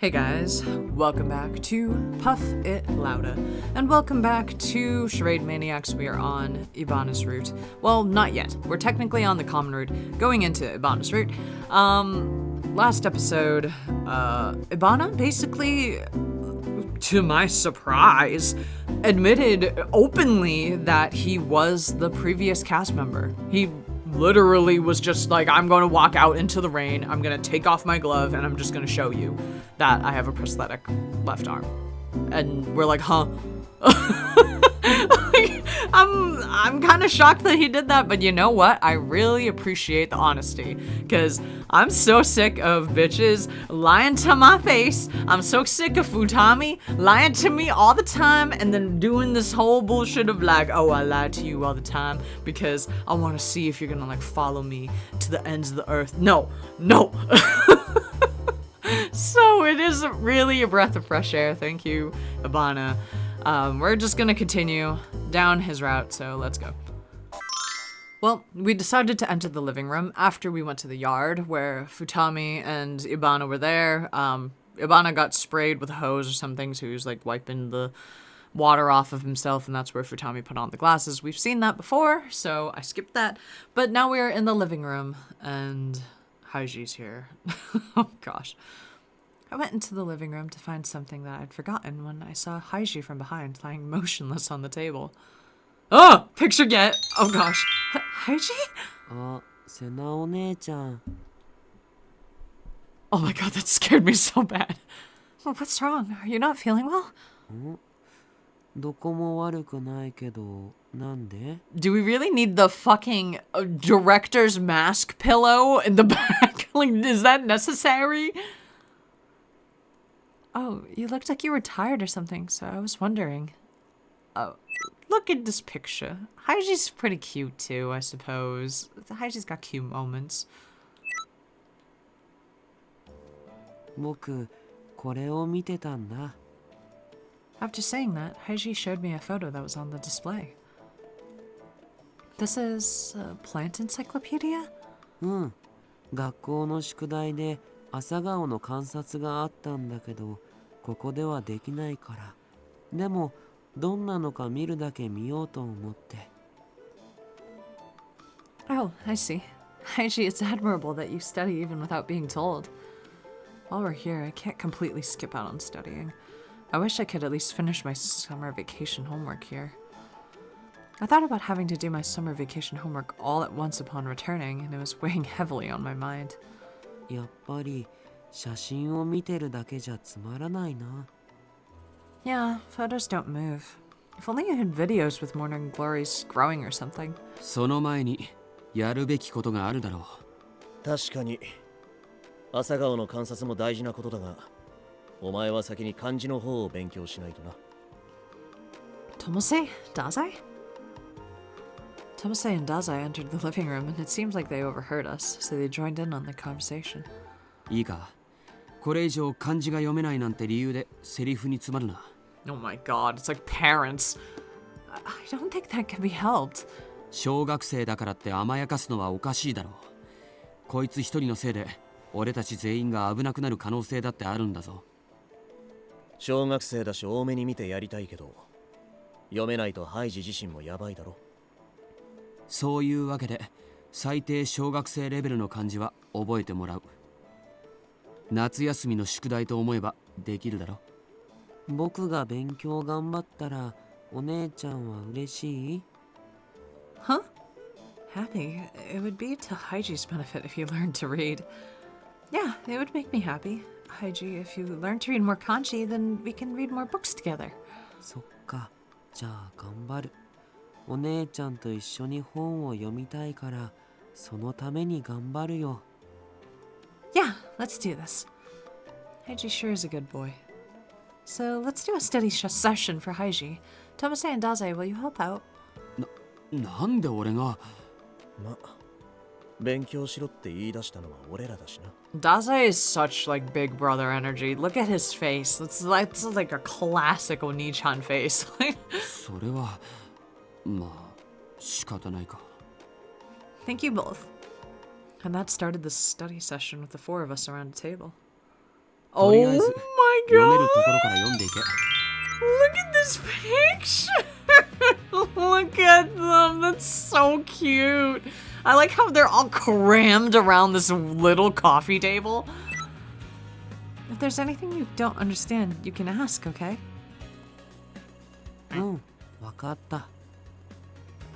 Hey guys, welcome back to Puff It Louda, and welcome back to Charade Maniacs. We are on Ibana's route. Well, not yet. We're technically on the common route, going into Ibana's route. Last episode, Ibana basically, to my surprise, admitted openly that he was the previous cast member. He literally was just like, I'm going to walk out into the rain, I'm going to take off my glove, and I'm just going to show you that I have a prosthetic left arm. And we're like, huh? I'm kind of shocked that he did that, but you know what? I really appreciate the honesty, because I'm so sick of bitches lying to my face. I'm so sick of Futami lying to me all the time and then doing this whole bullshit of like, oh, I lied to you all the time because I want to see if you're gonna like follow me to the ends of the earth. No. So it is really a breath of fresh air. Thank you, Ibana. We're just gonna continue down his route, so let's go. Well, we decided to enter the living room after we went to the yard where Futami and Ibana were there. Ibana got sprayed with a hose or something, so he was like wiping the water off of himself, and that's where Futami put on the glasses. We've seen that before, so I skipped that. But now we're in the living room, and Haiji's here. Oh gosh. I went into the living room to find something that I'd forgotten when I saw Haiji from behind lying motionless on the table. Oh! Picture get! Oh gosh. Haiji? Sena one-chan. Oh my god, that scared me so bad. Well, what's wrong? Are you not feeling well? Doko mo waruku nai kedo, nande? Do we really need the fucking director's mask pillow in the back? Like, is that necessary? Oh, you looked like you were tired or something, so I was wondering. Oh, look at this picture. Haiji's pretty cute too, I suppose. Haiji's got cute moments. Boku, kore o mite tanda. After saying that, Haiji showed me a photo that was on the display. This is a plant encyclopedia? 学校の宿題で朝顔の観察があったんだけど、ここではできないから。でも、どんなのか見るだけ見ようと思って。Oh, I see. Haiji, it's admirable that you study even without being told. While we're here, I can't completely skip out on studying. I wish I could at least finish my summer vacation homework here. I thought about having to do my summer vacation homework all at once upon returning, and it was weighing heavily on my mind. やっぱり写真を見てるだけじゃつまらないな。Yeah, photos don't move. If only you had videos with morning glories growing or something. その前にやるべきことがあるだろう。確かに朝顔の観察も大事なことだが、お前は先に漢字の方を勉強しないとな。Tomose? Dazai? Tomose and Dazai entered the living room, and it seemed like they overheard us, so they joined in on the conversation. いいか、これ以上漢字が読めないなんて理由でセリフに詰まるな。Oh my god, it's like parents. I don't think that can be helped. 小学生だからって甘やかすのはおかしいだろう。こいつ一人のせいで俺たち全員が危なくなる可能性だってあるんだぞ。小学生だし多めに見てやりたいけど、読めないとハイジ自身もやばいだろ。そういうわけで最低小学生レベルの漢字は覚えてもらう。夏休みの宿題と思えばできるだろ。僕が勉強頑張ったらお姉ちゃんは嬉しい？ Huh? Happy? It would be to Haiji's benefit if you learned to read. Yeah, it would make me happy. Haiji, if you learn to read more kanji, then we can read more books together. そっか、じゃあ頑張る。お姉ちゃんと一緒に本を読みたいから、そのために頑張るよ。Yeah, let's do this. Haiji sure is a good boy. So let's do a study session for Haiji. Tomase and Dazai, will you help out? なんで俺が？ま、勉強しろって言い出したのは俺らだしな。Dazai is such like big brother energy. Look at his face. It's like a classic Oni-chan face. それはまあ仕方ないか。Thank you both. And that started the study session with the four of us around a table. Oh とりあえず my 読める god! ところから読んでいけ。 Look at this picture! Look at them, that's so cute. I like how they're all crammed around this little coffee table. If there's anything you don't understand, you can ask, okay? うん、わかった。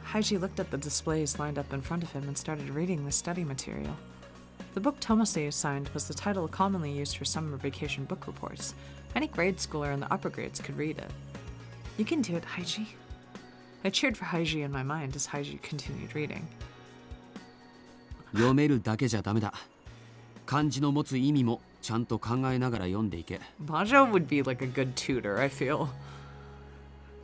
Haiji looked at the displays lined up in front of him and started reading the study material. The book Tomase assigned was the title commonly used for summer vacation book reports. Any grade schooler in the upper grades could read it. You can do it, Haiji. I cheered for Haiji in my mind as Haiji continued reading. 読めるだけじゃダメだ。漢字の持つ意味もちゃんと考えながら読んでいけ。 Bajo would be like a good tutor, I feel.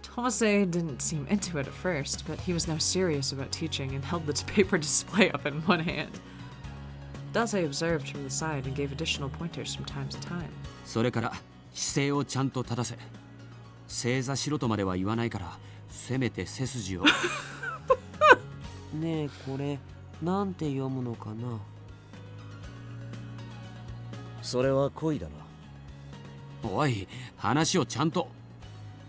Tomase didn't seem into it at first, but he was now serious about teaching and held the paper display up in one hand. Daze observed from the side and gave additional pointers from time to time. それから姿勢をちゃんと正せ。正座しろとまでは言わないから、せめて背筋を。ねえ、これなんて読むのかな。それは恋だな。おい、話をちゃんと。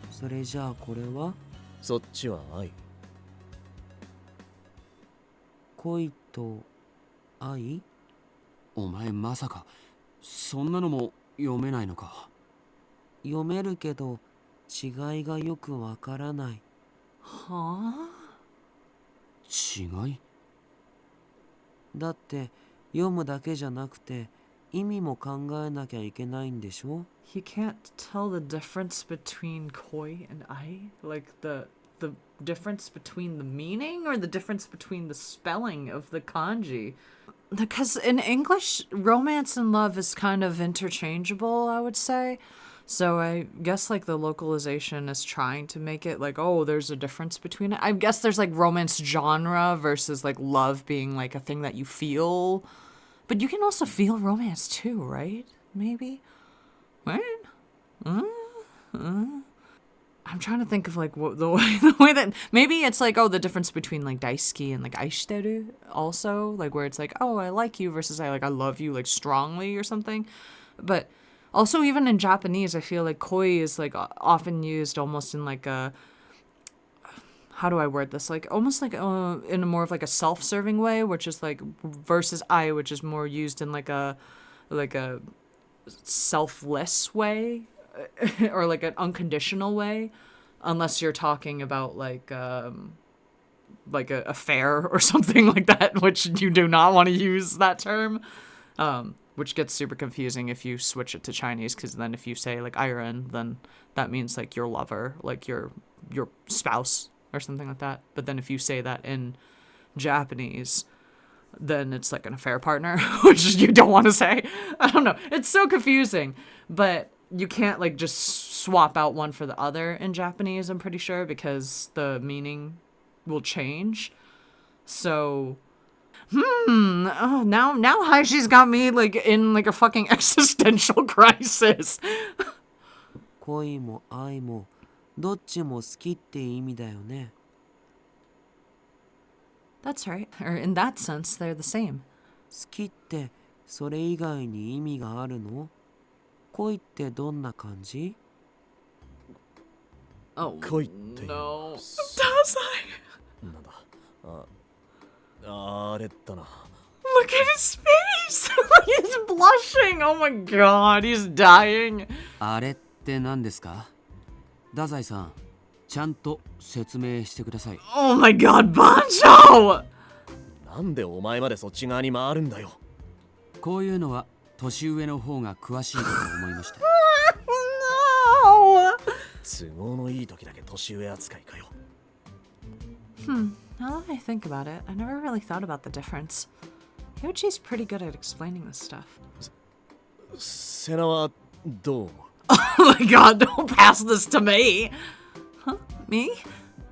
それじゃあこれはそっちは愛。恋と愛？お前まさかそんなのも読めないのか。読めるけど違いがよくわからない。Huh? 違い？だって読むだけじゃなくて意味も考えなきゃいけないんでしょ？ He can't tell the difference between koi and ai? Like the difference between the meaning or the difference between the spelling of the kanji? Because in English, romance and love is kind of interchangeable, I would say. So I guess like the localization is trying to make it like, oh, there's a difference between it. I guess there's like romance genre versus like love being like a thing that you feel. But you can also feel romance too, right? Maybe? Right? I'm trying to think of like what the way that maybe it's like, oh, the difference between like daisuki and like aishiteru also, like where it's like, oh, I like you versus I love you like strongly or something. But also even in Japanese, I feel like koi is like often used almost in like a, how do I word this? Like almost like in a more of like a self-serving way, which is like versus I, which is more used in like a selfless way or like an unconditional way, unless you're talking about like a affair or something like that, which you do not want to use that term, which gets super confusing if you switch it to Chinese, because then if you say like iron, then that means like your lover, like your spouse or something like that. But then if you say that in Japanese, then it's like an affair partner, which you don't want to say. I don't know. It's so confusing, but you can't like just swap out one for the other in Japanese, I'm pretty sure, because the meaning will change. So, oh, now Haishi's got me like in like a fucking existential crisis. 恋も愛もどっちも好きって意味だよね。That's right. Or in that sense, they're the same. 好きってそれ以外に意味があるの？恋ってどんな感じ？ Oh, 恋っていうの no. は Does I? なんだ。あれだな。 Look at his face! He's blushing! Oh my god, he's dying. あれって何ですか？太宰さん、ちゃんと説明してください。 Oh my god, Banjo! なんでお前までそっち側に回るんだよ。こういうのは年上の方が詳しいかと思いました。 No! 都合のいい時だけ年上扱いかよ。 Now that I think about it, I never really thought about the difference. Yoichi's pretty good at explaining this stuff. セナはどう？ Oh my god, don't pass this to me! Huh? Me?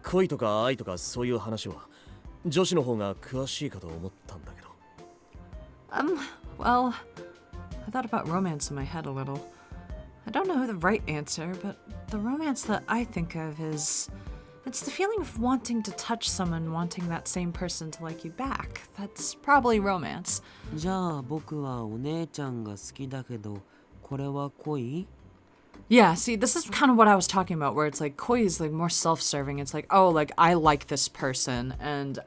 恋とか愛とかそういう話は女子の方が詳しいかと思ったんだけど。Well, I thought about romance in my head a little. I don't know the right answer, but the romance that I think of is... It's the feeling of wanting to touch someone, wanting that same person to like you back. That's probably romance. じゃあ僕はお姉ちゃんが好きだけどこれは恋? Yeah, see, this is kind of what I was talking about, where it's like koi is like more self-serving. It's like, oh, like I like this person, and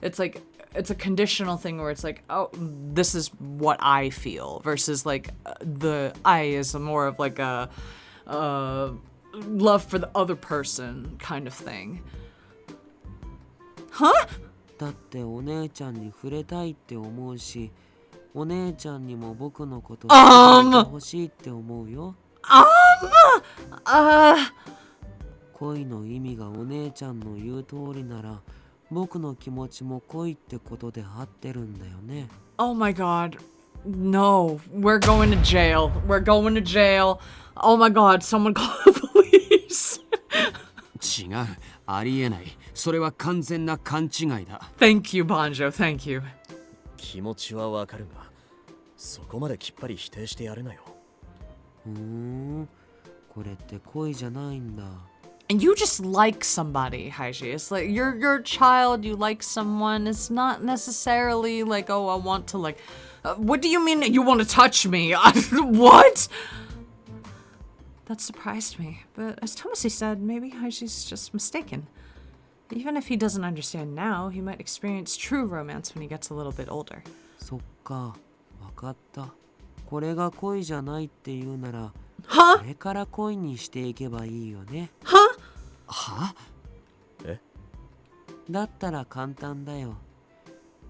it's like it's a conditional thing where it's like, oh, this is what I feel, versus like the I is more of like a love for the other person kind of thing. Huh? だってお姉ちゃんに触れたいって思うし、お姉ちゃんにも僕のこと好きでいてほしいって思うよ。恋の意味がお姉ちゃんの言う通りなら、僕の気持ちも恋ってことで合ってるんだよね。Oh my god. No, we're going to jail. We're going to jail. Oh my god, someone call the police. 違う、ありえない。それは完全な勘違いだ。Thank you, Banjo, thank you. 気持ちはわかるが、そこまできっぱり否定してやれなよ。これって恋じゃないんだ。And you just like somebody, Haiji. It's like you're a child, you like someone. It's not necessarily like, oh, I want to like what do you mean you want to touch me? What? That surprised me. But as Tomasi said, maybe Haiji's just mistaken. Even if he doesn't understand now, he might experience true romance when he gets a little bit older. そっか、わかった。これが恋じゃないって言うなら、これから恋にしていけばいいよね。は？え？だったら簡単だよ。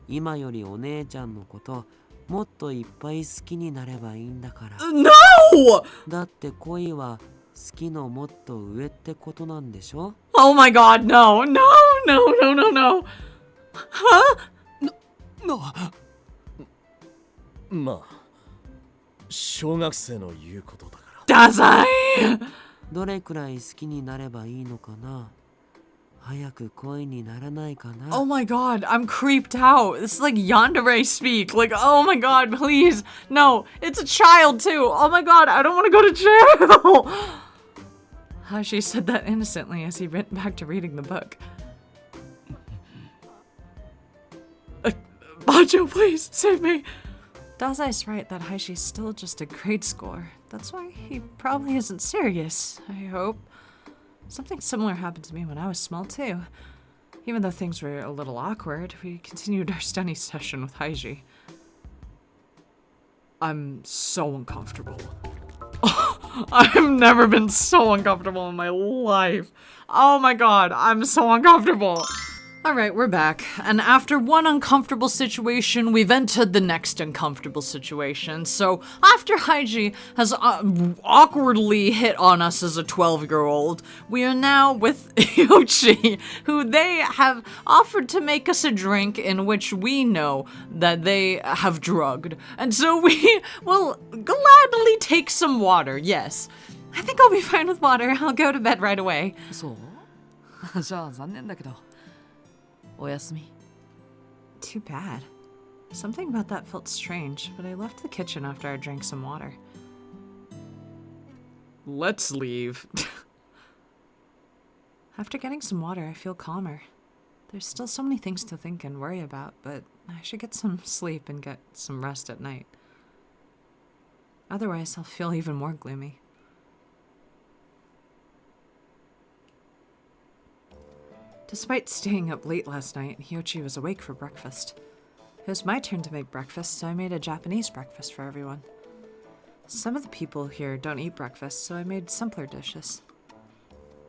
今よりお姉ちゃんのこともっといっぱい好きになればいいんだから。No! だって恋は好きのもっと上ってことなんでしょ？ Oh my god, no, no, no, no, no, no. No. まあ、小学生の言うことだから。Does I? どれくらい好きになればいいのかな？早く恋にならないかな？ Oh my god, I'm creeped out. This is like yandere speak. Like, oh my god, please. No, it's a child too. Oh my god, I don't want to go to jail. Haji said that innocently as he went back to reading the book. Banjo, please, save me. Dazai's right that Haishi's still just a grade schooler. That's why he probably isn't serious, I hope. Something similar happened to me when I was small too. Even though things were a little awkward, we continued our study session with Haiji. I'm so uncomfortable. I've never been so uncomfortable in my life. Oh my god, I'm so uncomfortable. Alright, we're back. And after one uncomfortable situation, we've entered the next uncomfortable situation. So, after Haiji has awkwardly hit on us as a 12-year-old, we are now with Yoshi, who they have offered to make us a drink in which we know that they have drugged. And so we will gladly take some water, yes. I think I'll be fine with water. I'll go to bed right away. そう？じゃあ残念だけど。おやすみ。 Too bad. Something about that felt strange, but I left the kitchen after I drank some water. Let's leave. After getting some water, I feel calmer. There's still so many things to think and worry about, but I should get some sleep and get some rest at night. Otherwise, I'll feel even more gloomy. Despite staying up late last night, Hyochi was awake for breakfast. It was my turn to make breakfast, so I made a Japanese breakfast for everyone. Some of the people here don't eat breakfast, so I made simpler dishes.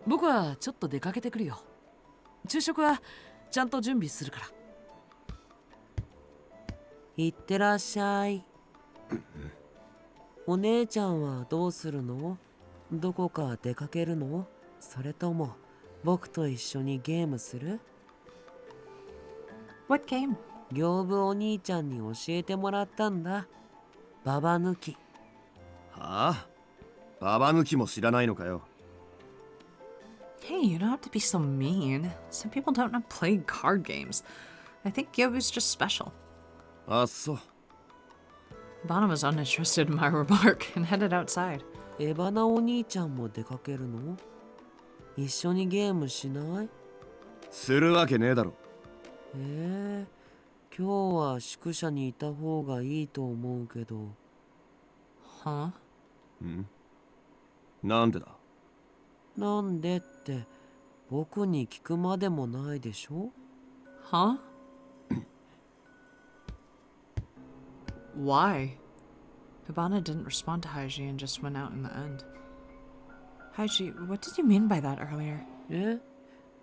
僕はちょっと出かけてくるよ。昼食はちゃんと準備するから。いってらっしゃい。お姉ちゃんはどうするの？どこか出かけるの？それとも僕と一緒にゲームする？ What game? 行部お兄ちゃんに教えてもらったんだ。ババ抜き。はあ？ババ抜きも知らないのかよ。Hey, you don't have to be so mean. Some people don't know play card games. I think Yobu's just special. あっそう。Bana was uninterested in my remark and headed outside. エバナお兄ちゃんも出かけるの？一緒にゲームしない？するわけねえだろ。今日は宿舎にいた方がいいと思うけど。Huh? なんでだ。なんでって僕に聞くまでもないでしょ。 Huh? Why? Hibana didn't respond to Haiji and just went out in the end. Haiji, what did you mean by that earlier?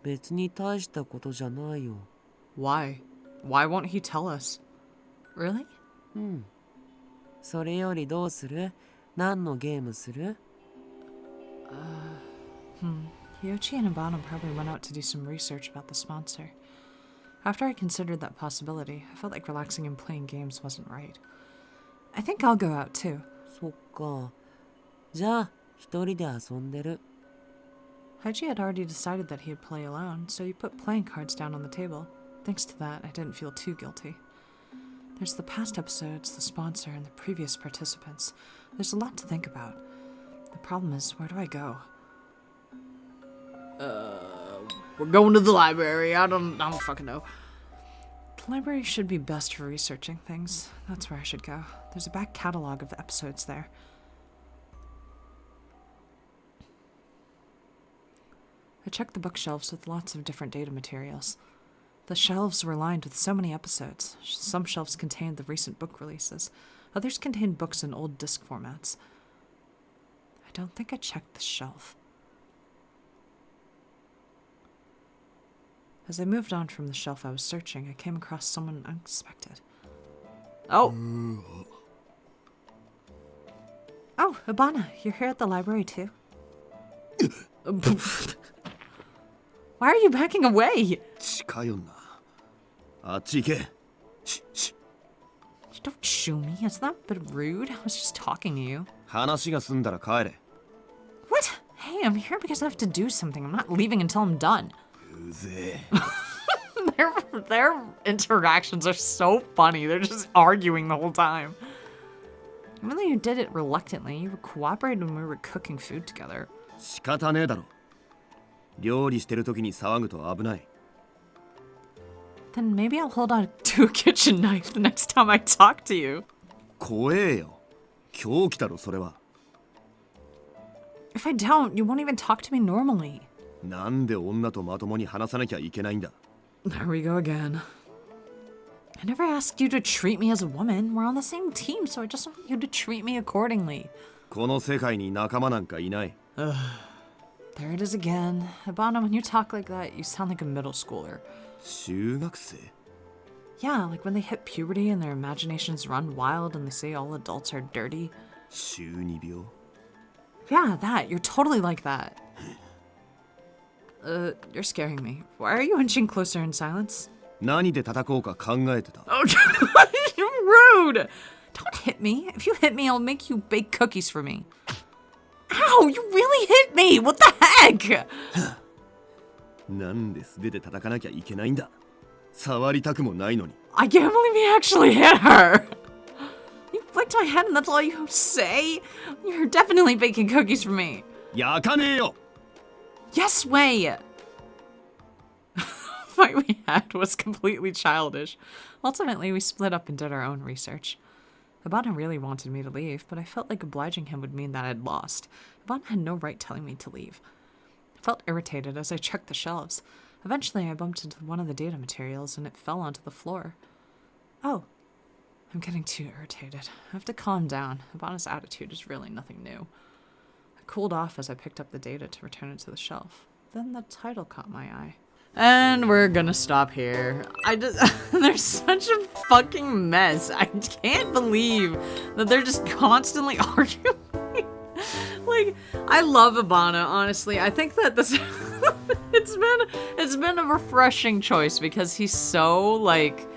別に大したことじゃないよ。 Why? Why won't he tell us? Really? それよりどうする？何のゲームする？ Hyochi and Hibana probably went out to do some research about the sponsor. After I considered that possibility, I felt like relaxing and playing games wasn't right. I think I'll go out too. そっか。じゃあ一人で遊んでる。 Haiji had already decided that he'd play alone, so he put playing cards down on the table. Thanks to that, I didn't feel too guilty. There's the past episodes, the sponsor, and the previous participants. There's a lot to think about. The problem is, where do I go? We're going to the library. I don't fucking know. The library should be best for researching things. That's where I should go. There's a back catalog of the episodes there. I checked the bookshelves with lots of different data materials. The shelves were lined with so many episodes. Some shelves contained the recent book releases. Others contained books in old disc formats. I don't think I checked the shelf. As I moved on from the shelf I was searching, I came across someone unexpected. Oh! Oh, Hibana, you're here at the library too? Why are you backing away? 近寄んな。あっち行け。Don't shoo me. It's not a bit rude. I was just talking to you. 話が済んだら帰れ。What? Hey, I'm here because I have to do something. I'm not leaving until I'm done. うぜえ。Their interactions are so funny. They're just arguing the whole time. Even though you did it reluctantly, you cooperated when we were cooking food together. 仕方ねえだろ。料理してる時に騒ぐと危ない。 Then maybe I'll hold on to a kitchen knife the next time I talk to you. 怖えよ。狂気だろそれは。 If I don't, you won't even talk to me normally. なんで女とまともに話さなきゃいけないんだ。 There we go again. I never asked you to treat me as a woman. We're on the same team, so I just want you to treat me accordingly. この世界に仲間なんかいない。 There it is again. Hibana, when you talk like that, you sound like a middle schooler. 中学生 Yeah, like when they hit puberty and their imaginations run wild and they say all adults are dirty. 中二病 Yeah, that. You're totally like that. You're scaring me. Why are you inching closer in silence? 何で叩こうか考えてた。 Oh, you're rude! Don't hit me. If you hit me, I'll make you bake cookies for me. Ow, you really hit me! What the heck? なんで素手で叩かなきゃいけないんだ。触りたくもないのに。 I can't believe you actually hit her! You flicked my head and that's all you say? You're definitely baking cookies for me. 焼かねえよ。 Yes way! The fight we had was completely childish. Ultimately, we split up and did our own research. Hibana really wanted me to leave, but I felt like obliging him would mean that I'd lost. Hibana had no right telling me to leave. I felt irritated as I checked the shelves. Eventually, I bumped into one of the data materials and it fell onto the floor. Oh, I'm getting too irritated. I have to calm down. Hibana's attitude is really nothing new. I cooled off as I picked up the data to return it to the shelf. Then the title caught my eye. And we're gonna stop here. They're such a fucking mess. I can't believe that they're just constantly arguing. Like, I love Hibana, honestly. I think that this it's been a refreshing choice because he's so like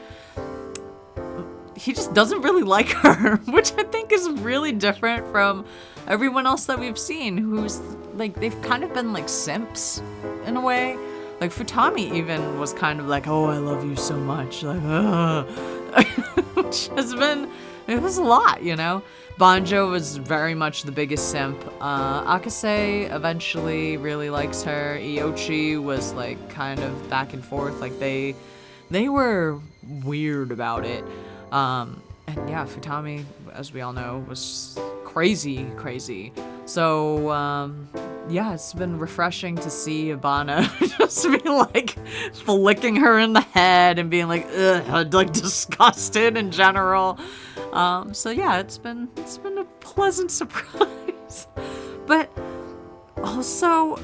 he just doesn't really like her, which I think is really different from everyone else that we've seen who's like they've kind of been like simps in a way. Like Futami even was kind of like, oh, I love you so much, like, which has been, it was a lot, you know? Banjo was very much the biggest simp. Akase eventually really likes her. Iochi was like kind of back and forth, like they were weird about it. And yeah, Futami, as we all know, was crazy. So, yeah, it's been refreshing to see Ibana just be like flicking her in the head and being like, ugh, like disgusted in general. So yeah, it's been a pleasant surprise. But also,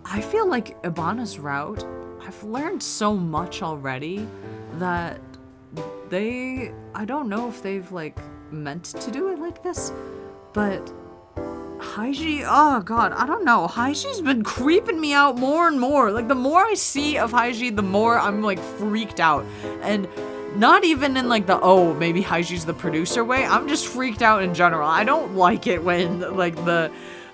I feel like Ibana's route, I've learned so much already that I don't know if they've like meant to do it like this, but Haiji, oh god, I don't know. Haiji's been creeping me out more and more. Like, the more I see of Haiji, the more I'm like freaked out. And not even in like the, oh, maybe Haiji's the producer way. I'm just freaked out in general. I don't like it when like the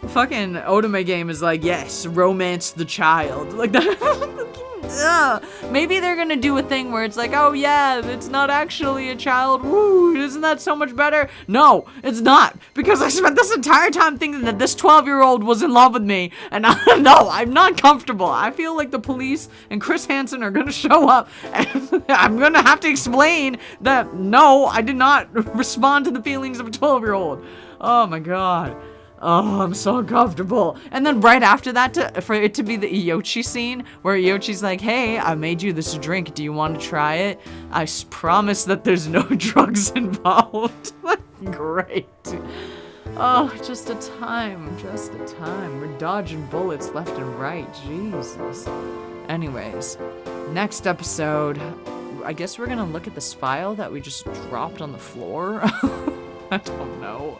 fucking Otome game is like, yes, romance the child. Like that. Ugh. Maybe they're gonna do a thing where it's like, oh yeah, it's not actually a child. Woo, isn't that so much better? No, it's not. Because I spent this entire time thinking that this 12-year-old was in love with me. And no, I'm not comfortable. I feel like the police and Chris Hansen are gonna show up. And I'm gonna have to explain that, no, I did not respond to the feelings of a 12-year-old. Oh my god. Oh, I'm so uncomfortable. And then right after that, for it to be the Iochi scene, where Iochi's like, hey, I made you this drink. Do you want to try it? I promise that there's no drugs involved. Great. Oh, just a time. We're dodging bullets left and right. Jesus. Anyways, next episode, I guess we're gonna look at this file that we just dropped on the floor. I don't know.